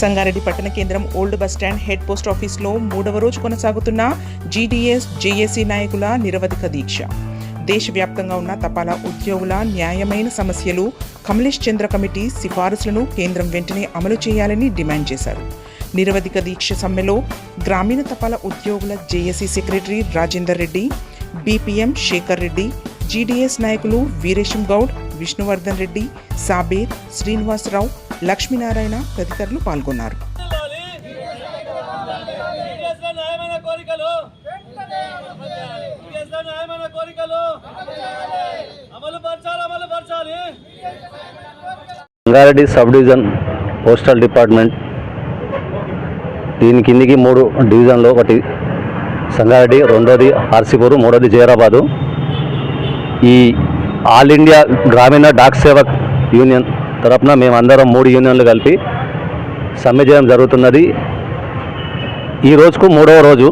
సంగారెడ్డి పట్టణ కేంద్రం old bus stand head post ఆఫీస్లో 3వ రోజు కొనసాగుతున్న జీడీఎస్ జేఏసీ నాయకుల నిరవధిక దీక్ష. దేశవ్యాప్తంగా ఉన్న తపాలా ఉద్యోగుల న్యాయమైన సమస్యలు, కమలేష్ చంద్ర కమిటీ సిఫారసులను కేంద్రం వెంటనే అమలు చేయాలని డిమాండ్ చేశారు. నిరవధిక దీక్ష సమ్మెలో గ్రామీణ తపాలా ఉద్యోగుల JAC secretary Rajender Reddy, BPM Shekar Reddy, GDS నాయకులు వీరేశం గౌడ్, విష్ణువర్ధన్ రెడ్డి, సాబీర్, శ్రీనివాసరావు, లక్ష్మీనారాయణ తదితరులు పాల్గొన్నారు. Sangareddy sub division postal department, దీని కిందికి 3 డివిజన్లు, ఒకటి సంగారెడ్డి, రెండోది ఆర్సీపూర్, మూడోది జైరాబాదు. ఈ ఆల్ ఇండియా గ్రామీణ డాక్ సేవక్ యూనియన్ తరఫున మేమందరం 3 యూనియన్లు కలిపి సమ్మె చేయడం జరుగుతున్నది. ఈ రోజుకు 3వ రోజు.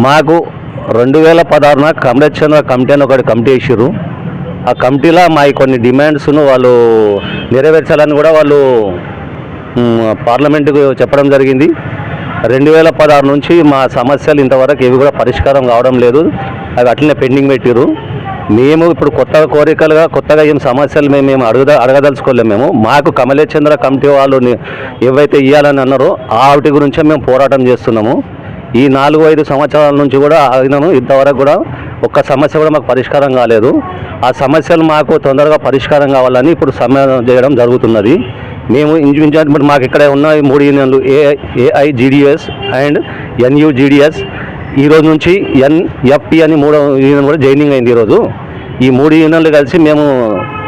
మాకు 2016 కమలేష్ చంద్ర కమిటీ అని ఒకటి కమిటీ వేసారు. ఆ కమిటీలో మా కొన్ని డిమాండ్స్ను వాళ్ళు నెరవేర్చాలని కూడా వాళ్ళు పార్లమెంటుకు చెప్పడం జరిగింది. 2016 నుంచి మా సమస్యలు ఇంతవరకు ఏవి కూడా పరిష్కారం కావడం లేదు. అవి అట్లనే పెండింగ్ పెట్టారు. మేము ఇప్పుడు కొత్తగా ఏం సమస్యలు మేము అడగదలుచుకోలేము. మాకు కమలేష్ చంద్ర కమిటీ వాళ్ళు ఏవైతే ఇవ్వాలని అన్నారో వాటి గురించే మేము పోరాటం చేస్తున్నాము. ఈ 4-5 సంవత్సరాల నుంచి కూడా ఆగినాము. ఇంతవరకు కూడా ఒక్క సమస్య కూడా మాకు పరిష్కారం కాలేదు. ఆ సమస్యలు మాకు తొందరగా పరిష్కారం కావాలని ఇప్పుడు సమ్మె చేయడం జరుగుతున్నది. మేము ఇంచుమించు మాకు ఇక్కడ ఉన్న 3 యూనియన్లు ఏఐజీడీఎస్ అండ్ ఎన్యూజీడీఎస్, ఈరోజు నుంచి ఎన్ఎఫ్టీ అని 3వ యూనియన్ కూడా జాయినింగ్ అయింది. ఈరోజు ఈ 3 యూనియన్లు కలిసి మేము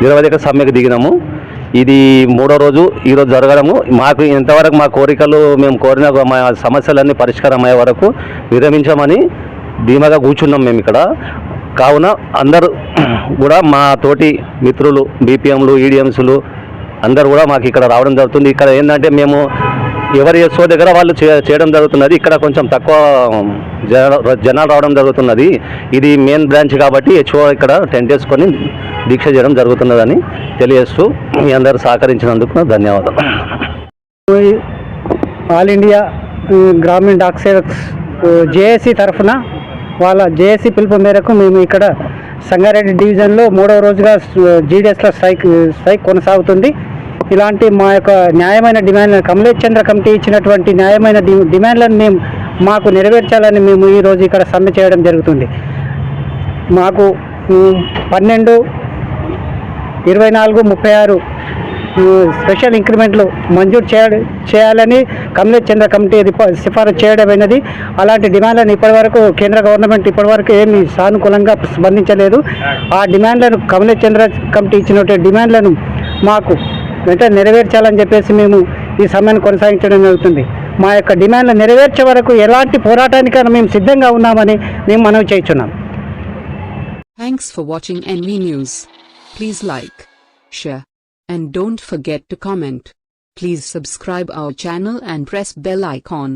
నిరవధిక సమ్మెకు దిగినాము. ఇది 3వ రోజు ఈరోజు జరగడము. మాకు ఇంతవరకు మా కోరికలు మేము కోరిన మా సమస్యలన్నీ పరిష్కారం అయ్యే వరకు విరమించమని ధీమాగా కూర్చున్నాం మేము ఇక్కడ. కావున అందరూ కూడా మా తోటి మిత్రులు, బీపీఎంలు, ఈడీఎంస్లు అందరూ కూడా మాకు ఇక్కడ రావడం జరుగుతుంది. ఇక్కడ ఏంటంటే మేము ఎవరి ఎస్ఓ దగ్గర వాళ్ళు చేయడం జరుగుతున్నది. ఇక్కడ కొంచెం తక్కువ జనాలు రావడం జరుగుతున్నది. ఇది మెయిన్ బ్రాంచ్ కాబట్టి హెచ్ఓ ఇక్కడ టెంట్ వేసుకొని దీక్ష చేయడం జరుగుతున్నదని తెలియజేస్తూ మీ అందరూ సహకరించినందుకు ధన్యవాదాలు. ఆల్ ఇండియా గ్రామీణ డాక్ సేవక్స్ జేఏసీ తరఫున వాళ్ళ జేఏసీ పిలుపు మేరకు మేము ఇక్కడ సంగారెడ్డి డివిజన్లో 3వ రోజుగా జీడీఎస్లో స్ట్రైక్ కొనసాగుతుంది. ఇలాంటి మా యొక్క న్యాయమైన డిమాండ్, కమలేష్ చంద్ర కమిటీ ఇచ్చినటువంటి న్యాయమైన డిమాండ్లను మాకు నెరవేర్చాలని మేము ఈరోజు ఇక్కడ సమ్మె చేయడం జరుగుతుంది. మాకు 12, 24, 36 స్పెషల్ ఇంక్రిమెంట్లు మంజూరు చేయాలని కమలేష్ చంద్ర కమిటీ సిఫారసు చేయడమైనది. అలాంటి డిమాండ్లను ఇప్పటివరకు కేంద్ర గవర్నమెంట్ ఇప్పటివరకు ఏమీ సానుకూలంగా స్పందించలేదు. ఆ డిమాండ్లను కమలేష్ చంద్ర కమిటీ ఇచ్చినటువంటి డిమాండ్లను మాకు వెంటనే నెరవేర్చాలని చెప్పేసి మేము ఈ సమ్మెను కొనసాగించడం జరుగుతుంది. మా యొక్క డిమాండ్లు నెరవేర్చే వరకు ఎలాంటి పోరాటానికైనా మేము సిద్ధంగా ఉన్నామని మేము మనవి చేస్తున్నాం. Thanks for watching NV News. Please like, share, and don't forget to comment. Please subscribe our channel and press bell icon.